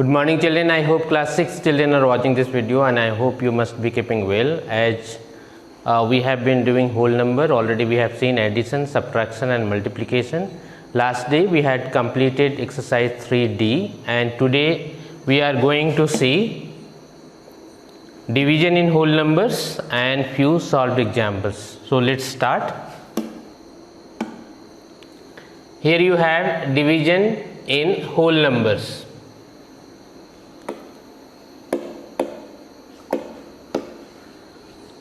Good morning children. I hope class 6 children are watching this video and I hope you must be keeping well. As we have been doing whole number, already we have seen addition, subtraction and multiplication. Last day we had completed exercise 3D and today we are going to see division in whole numbers and few solved examples. So let's start. Here you have division in whole numbers.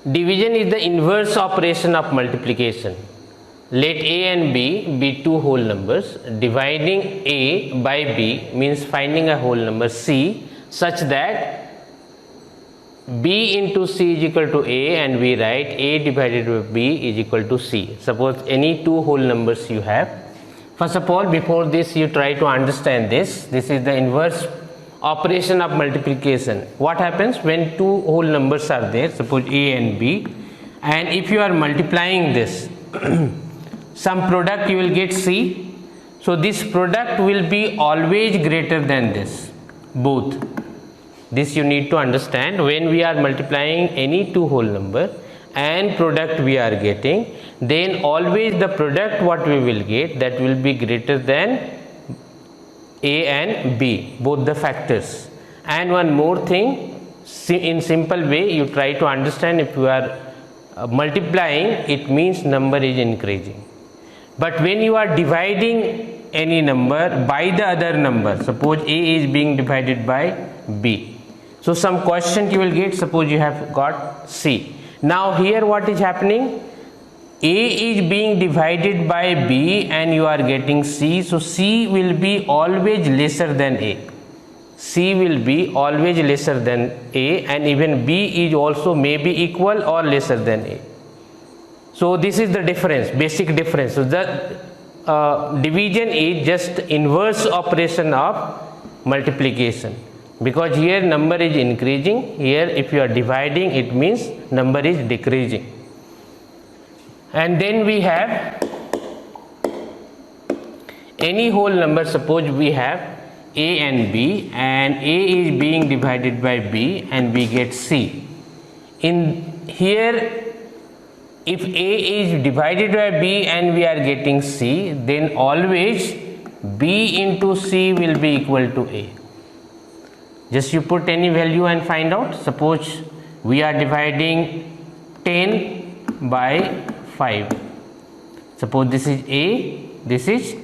Division is the inverse operation of multiplication. Let A and B be two whole numbers. Dividing A by B means finding a whole number C such that B into C is equal to A, and we write A divided by B is equal to C. Suppose any two whole numbers you have. First of all, before this you try to understand this. This is the inverse operation of multiplication. What happens when two whole numbers are there, suppose A and B, and if you are multiplying this some product you will get C. So this product will be always greater than this, both. This you need to understand. When we are multiplying any two whole number and product we are getting, then always the product what we will get, that will be greater than A and B, both the factors. And one more thing, in simple way you try to understand, if you are multiplying, it means number is increasing. But when you are dividing any number by the other number, suppose A is being divided by B, so some quotient you will get, suppose you have got C. Now here what is happening, A is being divided by B and you are getting C, so C will be always lesser than A. C will be always lesser than A, and even B is also may be equal or lesser than A. So this is the difference, basic difference. So the division is just inverse operation of multiplication, because here number is increasing, here if you are dividing it means number is decreasing. And then we have any whole number, suppose we have A and B, and A is being divided by B and we get C. In here, if A is divided by B and we are getting C, then always B into C will be equal to A. Just you put any value and find out. Suppose we are dividing 10 by 5. Suppose this is A, this is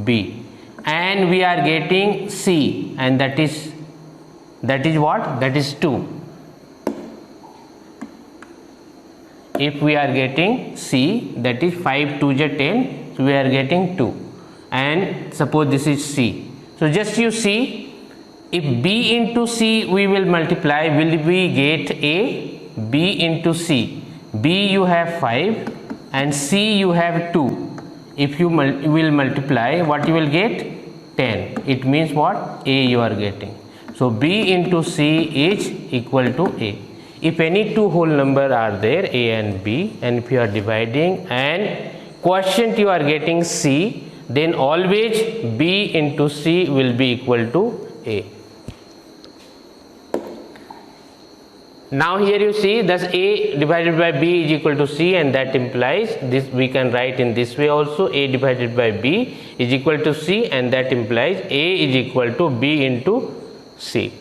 B, and we are getting C, and that is what? That is 2. If we are getting C, that is 5 2 is 10, so we are getting 2, and suppose this is C. So just you see, if B into C we will multiply, will we get A? B into C. B you have 5 and C you have 2. If you will multiply, what you will get? 10. It means what? A you are getting. So B into C is equal to A. If any two whole number are there, A and B, and if you are dividing and quotient you are getting C, then always B into C will be equal to A. Now here you see, thus A divided by B is equal to C, and that implies this we can write in this way also, A divided by B is equal to C, and that implies A is equal to B into C.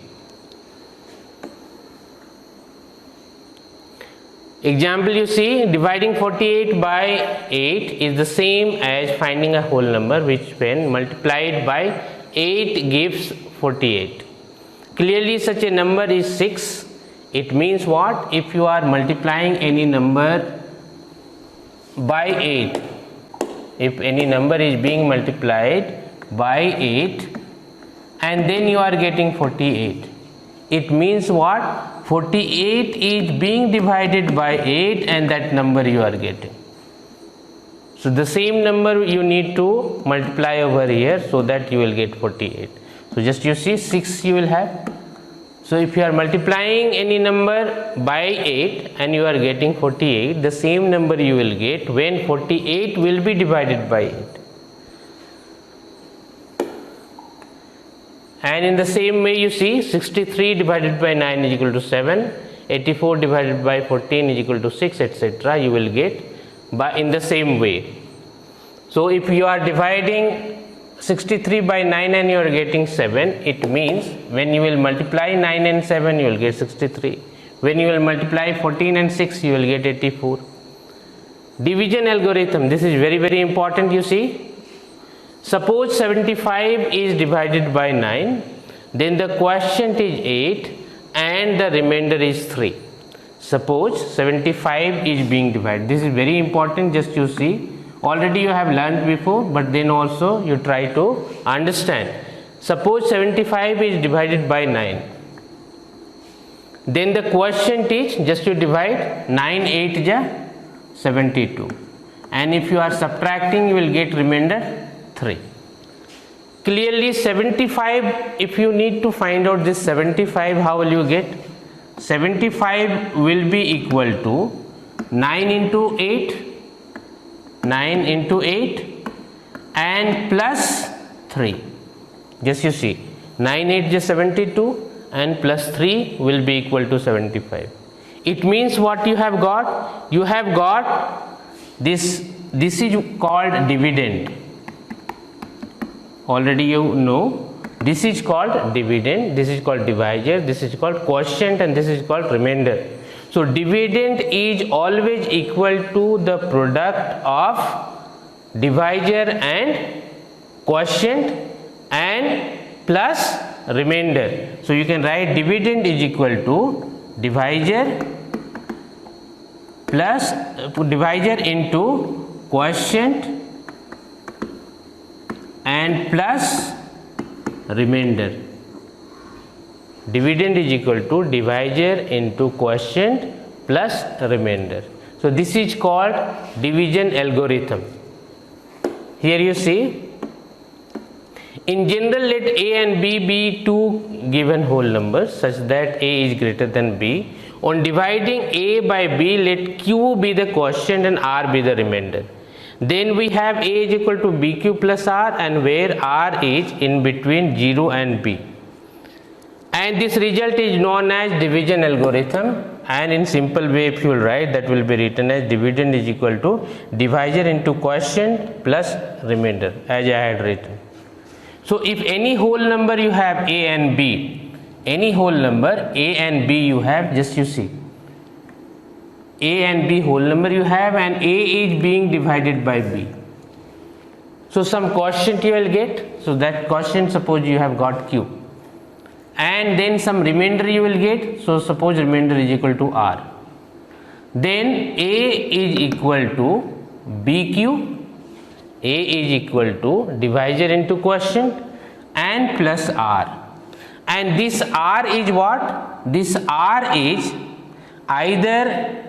Example you see, dividing 48 by 8 is the same as finding a whole number which when multiplied by 8 gives 48. Clearly such a number is 6. It means what? If you are multiplying any number by 8, if any number is being multiplied by 8 and then you are getting 48, it means what? 48 is being divided by 8 and that number you are getting. So the same number you need to multiply over here so that you will get 48. So just you see 6 you will have. So if you are multiplying any number by 8 and you are getting 48, the same number you will get when 48 will be divided by 8. And in the same way, you see 63 divided by 9 is equal to 7, 84 divided by 14 is equal to 6, etc. You will get by in the same way. So if you are dividing 63 by 9 and you are getting 7, it means when you will multiply 9 and 7, you will get 63. When you will multiply 14 and 6, you will get 84. Division algorithm, this is very, very important, you see. Suppose 75 is divided by 9, then the quotient is 8 and the remainder is 3. Suppose 75 is being divided. This is very important, just you see. Already you have learned before, but then also you try to understand. Suppose 75 is divided by 9. Then the quotient is, just you divide 9 8 is 72. And if you are subtracting, you will get remainder 3. Clearly 75, if you need to find out this 75, how will you get? 75 will be equal to 9 into 8, 9 into 8 and plus 3. Just you see, 9 8 is 72 and plus 3 will be equal to 75. It means what you have got? You have got this is called dividend. Already you know, this is called dividend, this is called divisor, this is called quotient, and this is called remainder. So dividend is always equal to the product of divisor and quotient and plus remainder. So you can write dividend is equal to divisor plus divisor into quotient and plus remainder. Dividend is equal to divisor into quotient plus remainder. So this is called division algorithm. Here you see, in general let A and B be two given whole numbers such that A is greater than B. On dividing A by B, let Q be the quotient and R be the remainder. Then we have A is equal to BQ plus R, and where R is in between 0 and B. And this result is known as division algorithm, and in simple way if you will write, that will be written as dividend is equal to divisor into quotient plus remainder, as I had written. So if any whole number you have A and B, any whole number A and B you have, just you see, A and B whole number you have, and A is being divided by B. So some quotient you will get, so that quotient, suppose you have got Q, and then some remainder you will get, so suppose remainder is equal to R. Then A is equal to BQ, A is equal to divisor into quotient and plus R. And this R is what? This R is either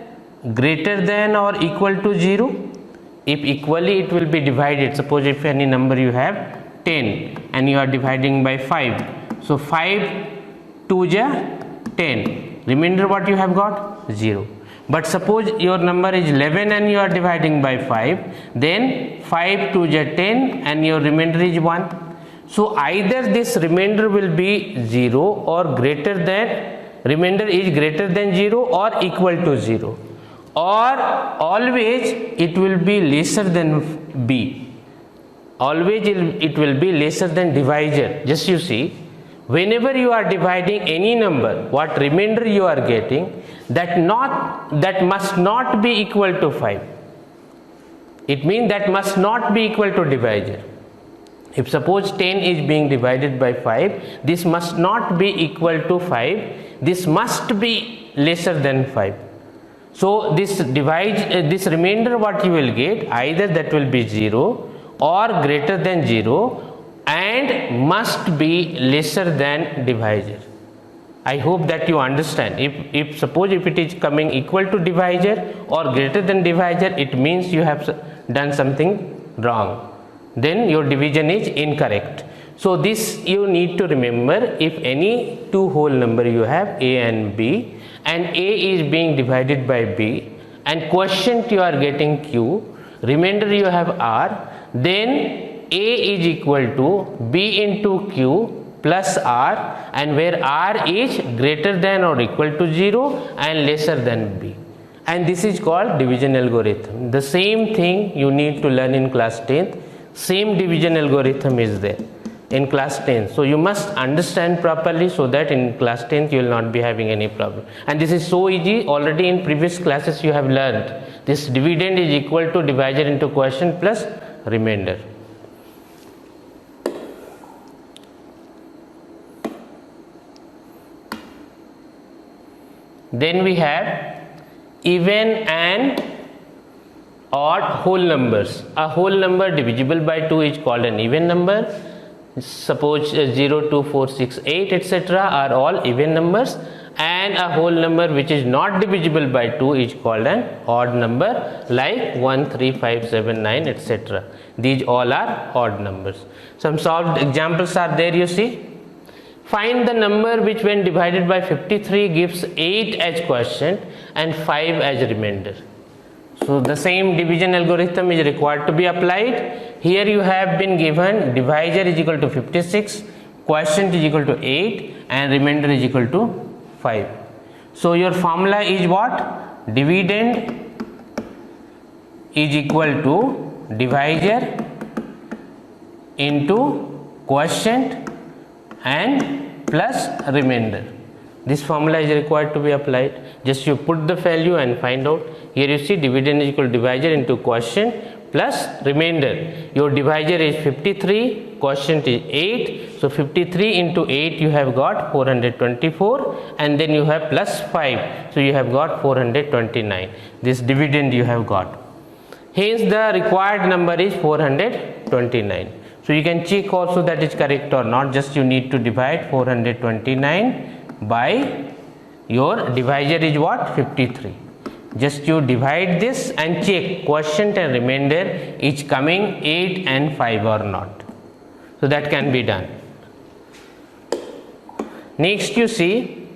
greater than or equal to 0. If equally, it will be divided. Suppose if any number you have 10 and you are dividing by 5. So 5 2 is 10. Remainder what you have got? 0. But suppose your number is 11 and you are dividing by 5, then 5 2 is 10 and your remainder is 1. So either this remainder will be 0 or greater than, remainder is greater than 0 or equal to 0, or always it will be lesser than B. Always it will be lesser than divisor. Just you see, whenever you are dividing any number, what remainder you are getting, that must not be equal to 5. It means that must not be equal to divisor. If suppose 10 is being divided by 5, this must not be equal to 5, this must be lesser than 5. So this remainder what you will get, either that will be 0 or greater than 0 and must be lesser than divisor. I hope that you understand. If suppose if it is coming equal to divisor or greater than divisor, it means you have done something wrong. Then your division is incorrect. So this you need to remember. If any two whole number you have A and B, and A is being divided by B, and quotient you are getting Q, remainder you have R, then A is equal to B into Q plus r, and where r is greater than or equal to 0 and lesser than b, and this is called division algorithm. The same thing you need to learn in class 10th. Same division algorithm is there in class 10th, so you must understand properly so that in class 10th you will not be having any problem. And this is so easy, already in previous classes you have learned. This dividend is equal to divisor into quotient plus remainder. Then we have even and odd whole numbers. A whole number divisible by 2 is called an even number. Suppose 0, 2, 4, 6, 8 etc. are all even numbers, and a whole number which is not divisible by 2 is called an odd number, like 1, 3, 5, 7, 9 etc. These all are odd numbers. Some solved examples are there, you see. Find the number which when divided by 53 gives 8 as quotient and 5 as remainder. So the same division algorithm is required to be applied. Here you have been given divisor is equal to 56, quotient is equal to 8 and remainder is equal to 5. So your formula is what? Dividend is equal to divisor into quotient and plus remainder. This formula is required to be applied. Just you put the value and find out. Here you see dividend is equal to divisor into quotient plus remainder. Your divisor is 53, quotient is 8. So 53 into 8 you have got 424, and then you have plus 5. So you have got 429. This dividend you have got. Hence the required number is 429. So you can check also that is correct or not. Just you need to divide 429 by your divisor is what? 53. Just you divide this and check quotient and remainder is coming 8 and 5 or not. So that can be done. Next you see,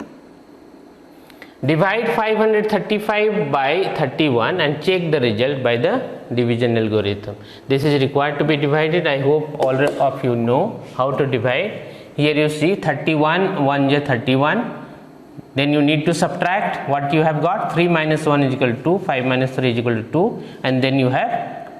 divide 535 by 31 and check the result by the division algorithm. This is required to be divided. I hope all of you know how to divide. Here you see 31, 1 is 31. Then you need to subtract what you have got. 3 minus 1 is equal to 2, 5 minus 3 is equal to 2, and then you have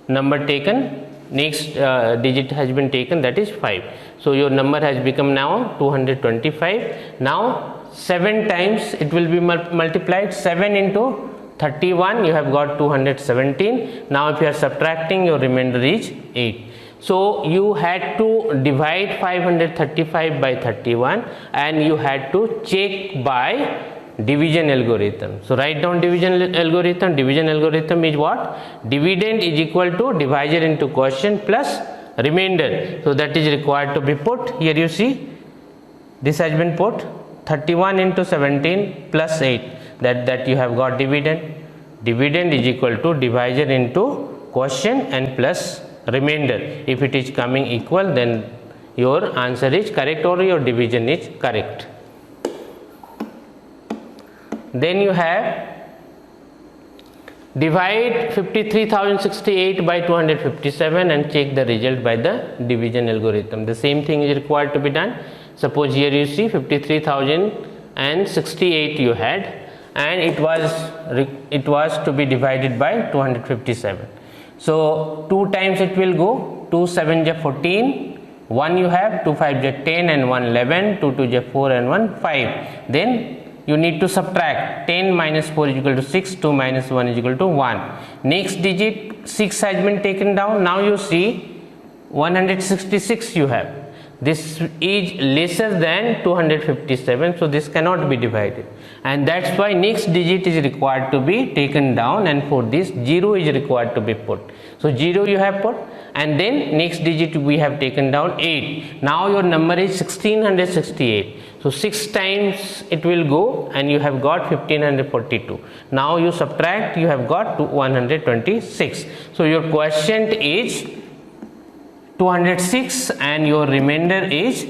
number taken, next digit has been taken, that is 5. So your number has become now 225. Now 7 times it will be multiplied. 7 into 31 you have got 217. Now if you are subtracting, your remainder is 8. So you had to divide 535 by 31 and you had to check by division algorithm. So write down division algorithm. Division algorithm is what? Dividend is equal to divisor into quotient plus remainder. So that is required to be put. Here you see this has been put. 31 into 17 plus 8, that you have got dividend. Dividend is equal to divisor into quotient and plus remainder. If it is coming equal, then your answer is correct or your division is correct. Then you have divide 53,068 by 257 and check the result by the division algorithm. The same thing is required to be done. Suppose here you see 53,068 you had, and it was to be divided by 257. So 2 times it will go. 2 7 is 14, 1 you have, 2 5 is 10 and 1 11, 2 2 is 4 and 1 5. Then you need to subtract. 10 minus 4 is equal to 6, 2 minus 1 is equal to 1. Next digit 6 has been taken down. Now you see 166 you have. This is lesser than 257, so this cannot be divided, and that's why next digit is required to be taken down, and for this 0 is required to be put. So 0 you have put, and then next digit we have taken down 8. Now your number is 1668. So 6 times it will go and you have got 1542. Now you subtract, you have got 126. So your quotient is 206 and your remainder is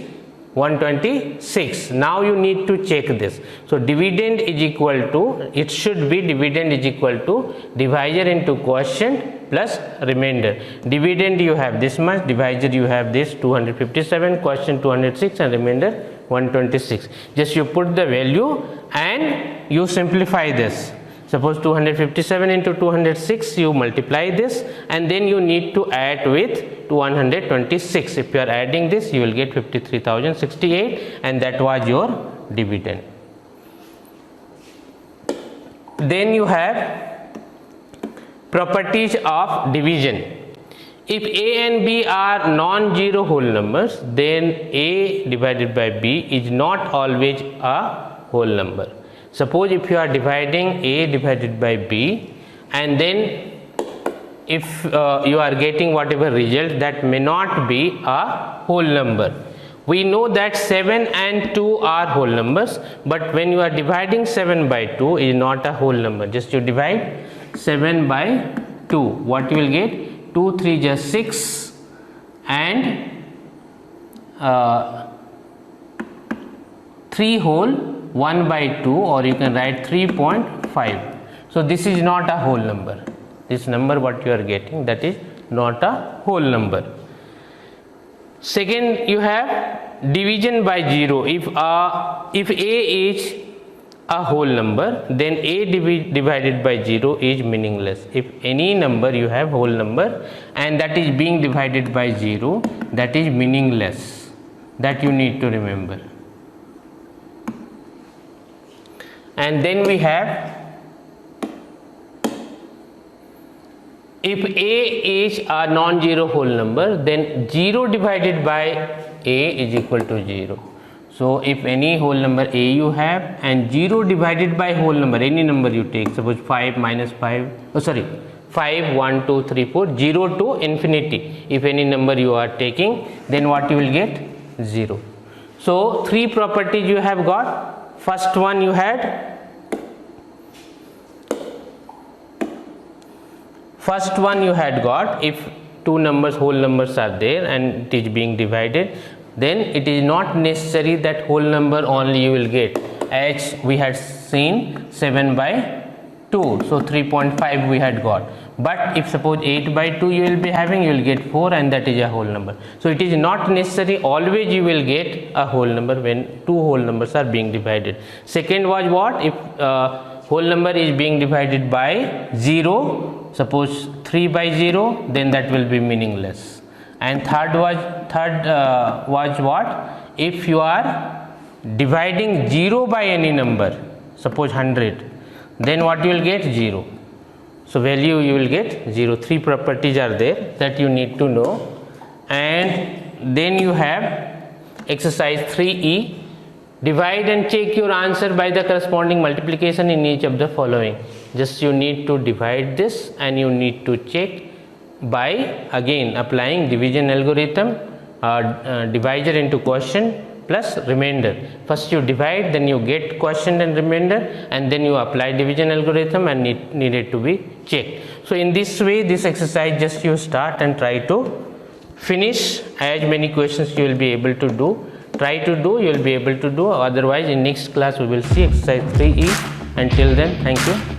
126. Now you need to check this. So dividend is equal to, it should be dividend is equal to divisor into quotient plus remainder. Dividend you have this much, divisor you have this 257, quotient 206 and remainder 126. Just you put the value and you simplify this. Suppose 257 into 206, you multiply this and then you need to add with 126. If you are adding this, you will get 53,068 and that was your dividend. Then you have properties of division. If A and B are non-zero whole numbers, then A divided by B is not always a whole number. Suppose if you are dividing A divided by B and then if you are getting whatever result, that may not be a whole number. We know that 7 and 2 are whole numbers, but when you are dividing 7 by 2 is not a whole number. Just you divide 7 by 2. What you will get? 2 3 just 6 and 3 whole 1 by 2, or you can write 3.5. So this is not a whole number. This number what you are getting, that is not a whole number. Second, you have division by 0. If A is a whole number, then A divided by 0 is meaningless. If any number you have whole number and that is being divided by 0, that is meaningless. That you need to remember. And then we have, if A is a non-zero whole number, then 0 divided by A is equal to 0. So if any whole number A you have and 0 divided by whole number, any number you take, suppose 5 minus 5, 5, 1, 2, 3, 4, 0 to infinity. If any number you are taking, then what you will get? 0. So 3 properties you have got. First one you had, got if two numbers, whole numbers are there and it is being divided, then it is not necessary that whole number only you will get, as we had seen 7 by 2, so 3.5 we had got. But if suppose 8 by 2 you will be having, you will get 4 and that is a whole number. So it is not necessary always you will get a whole number when two whole numbers are being divided. Second was what? If whole number is being divided by 0, suppose 3 by 0, then that will be meaningless. And third was what? If you are dividing 0 by any number, suppose 100, then what you will get? 0. So value you will get 0. 3 properties are there that you need to know. And then you have exercise 3E. Divide and check your answer by the corresponding multiplication in each of the following. Just you need to divide this and you need to check by again applying division algorithm, divisor into quotient plus remainder. First you divide, then you get quotient and remainder, and then you apply division algorithm and need it to be checked. So in this way, this exercise just you start and try to finish as many questions you will be able to do. Try to do, you will be able to do. Otherwise in next class we will see exercise 3E. Until then, thank you.